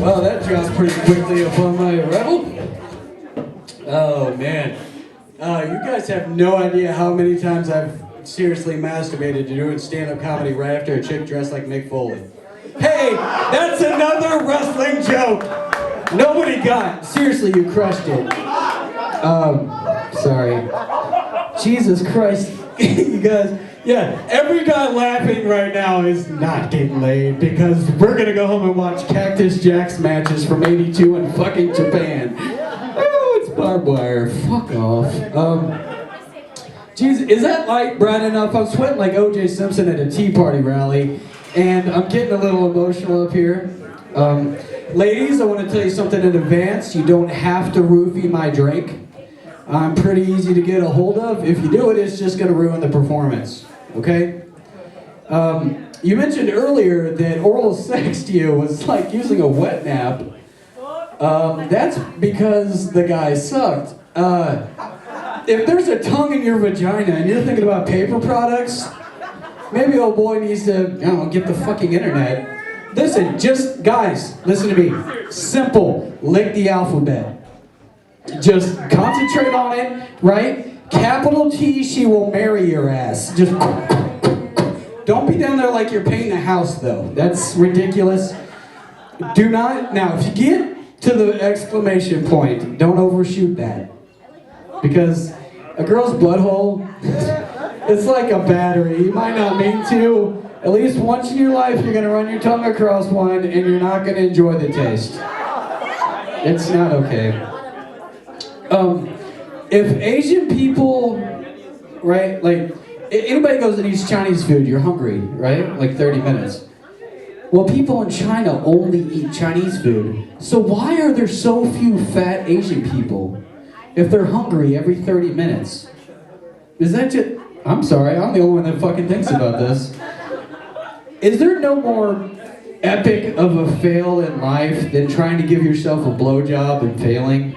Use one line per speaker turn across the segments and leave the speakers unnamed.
Well, that dropped pretty quickly upon my arrival. Oh, man. You guys have no idea how many times I've seriously masturbated to doing stand-up comedy right after a chick dressed like Mick Foley. Hey, that's another wrestling joke! Nobody got. Seriously, you crushed it. Sorry. Jesus Christ. You guys, yeah, every guy laughing right now is not getting laid because we're gonna go home and watch Cactus Jack's matches from '82 in fucking Japan. Oh, it's barbed wire. Fuck off. Jeez, is that light bright enough? I'm sweating like O.J. Simpson at a Tea Party rally, and I'm getting a little emotional up here. Ladies, I want to tell you something in advance. You don't have to roofie my drink. I'm pretty easy to get a hold of. If you do it, it's just going to ruin the performance. Okay? You mentioned earlier that oral sex to you was like using a wet nap. That's because the guy sucked. If there's a tongue in your vagina and you're thinking about paper products, maybe old boy needs to, I don't know, get the fucking internet. Listen, just, guys, listen to me. Simple. Lick the alphabet. Just concentrate on it, right? Capital T, she will marry your ass. Just don't be down there like you're painting a house, though. That's ridiculous. Do not, now, if you get to the exclamation point, don't overshoot that. Because a girl's butthole, it's like a battery. You might not mean to. At least once in your life, you're going to run your tongue across one and you're not going to enjoy the taste. It's not okay. If Asian people, right, like, anybody goes and eats Chinese food, you're hungry, right? Like 30 minutes. Well, people in China only eat Chinese food. So why are there so few fat Asian people if they're hungry every 30 minutes? Is that just... I'm sorry, I'm the only one that fucking thinks about this. Is there no more epic of a fail in life than trying to give yourself a blowjob and failing?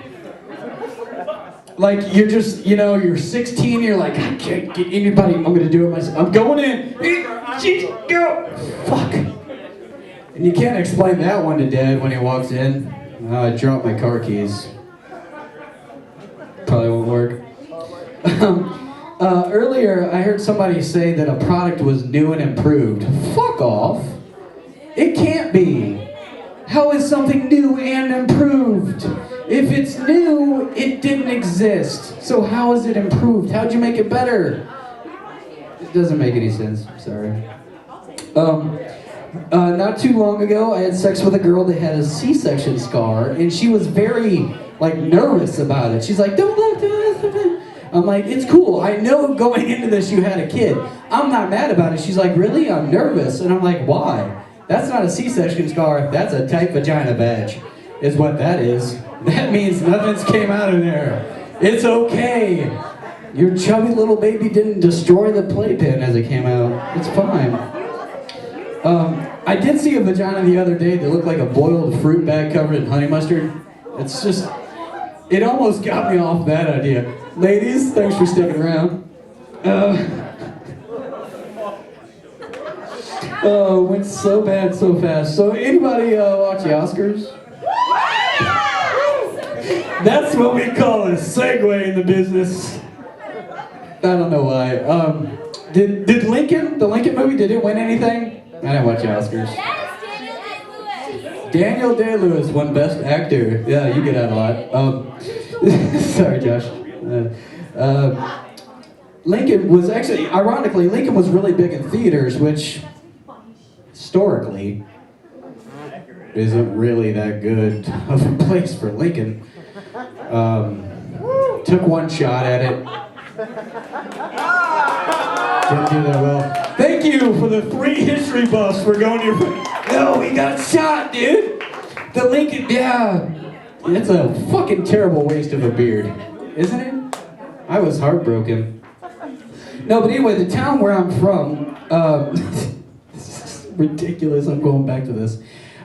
Like, you're just, you know, you're 16, you're like, I can't get anybody, I'm gonna do it myself. I'm going in. Jeez, go. Fuck. And you can't explain that one to Dad when he walks in. I dropped my car keys. Probably won't work. Earlier, I heard somebody say that a product was new and improved. Fuck off. It can't be. How is something new and improved? If it's new, it didn't exist. So how is it improved? How'd you make it better? It doesn't make any sense. I'm sorry. Not too long ago, I had sex with a girl that had a C-section scar, and she was very, like, nervous about it. She's like, don't look, don't look. I'm like, it's cool. I know going into this you had a kid. I'm not mad about it. She's like, really? I'm nervous. And I'm like, why? That's not a C-section scar. That's a tight vagina badge, is what that is. That means nothing's came out of there. It's okay. Your chubby little baby didn't destroy the playpen as it came out. It's fine. I did see a vagina the other day that looked like a boiled fruit bag covered in honey mustard. It's just, it almost got me off that idea. Ladies, thanks for sticking around. Oh, went so bad so fast. So anybody watch the Oscars? That's what we call a segue in the business. I don't know why. Did Lincoln, the Lincoln movie, did it win anything? I didn't watch the Oscars.
Yes,
Daniel Day-Lewis won Best Actor. Yeah, you get that a lot. Sorry, Josh. Lincoln was actually, ironically, Lincoln was really big in theaters, which historically isn't really that good of a place for Lincoln. Took one shot at it. Didn't do that well. Thank you for the 3 history buffs for going to your... No, he got shot, dude! The Lincoln, yeah. It's a fucking terrible waste of a beard, isn't it? I was heartbroken. No, but anyway, the town where I'm from, this is ridiculous, I'm going back to this.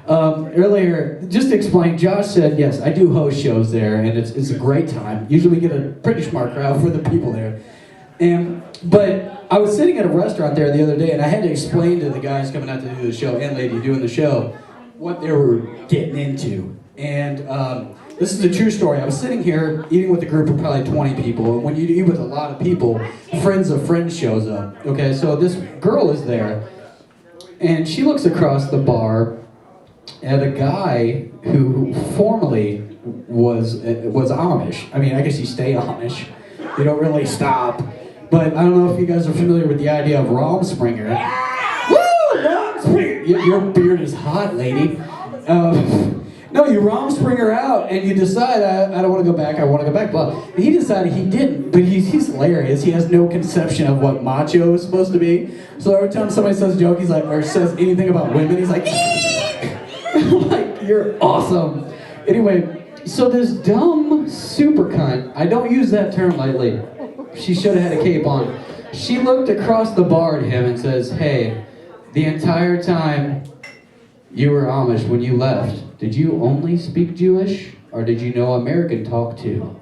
Earlier, just to explain, Josh said, yes, I do host shows there, and it's a great time. Usually we get a pretty smart crowd for the people there. But I was sitting at a restaurant there the other day, and I had to explain to the guys coming out to do the show, and lady doing the show, what they were getting into. And this is a true story. I was sitting here eating with a group of probably 20 people, and when you eat with a lot of people, friends of friends shows up. Okay, so this girl is there, and she looks across the bar at a guy who formerly was Amish. I mean, I guess you stay Amish. You don't really stop. But I don't know if you guys are familiar with the idea of Romspringer. Woo! Romspringer! Your beard is hot, lady. No, you Romspringer out and you decide, I don't want to go back, I want to go back. But he decided he didn't, but he's hilarious. He has no conception of what macho is supposed to be. So every time somebody says a joke, he's like, or says anything about women, he's like, I'm like, you're awesome. Anyway, so this dumb super cunt, I don't use that term lightly. She should have had a cape on. She looked across the bar at him and says, hey, the entire time you were Amish when you left, did you only speak Jewish or did you know American talk too?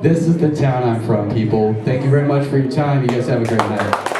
This is the town I'm from, people. Thank you very much for your time. You guys have a great night.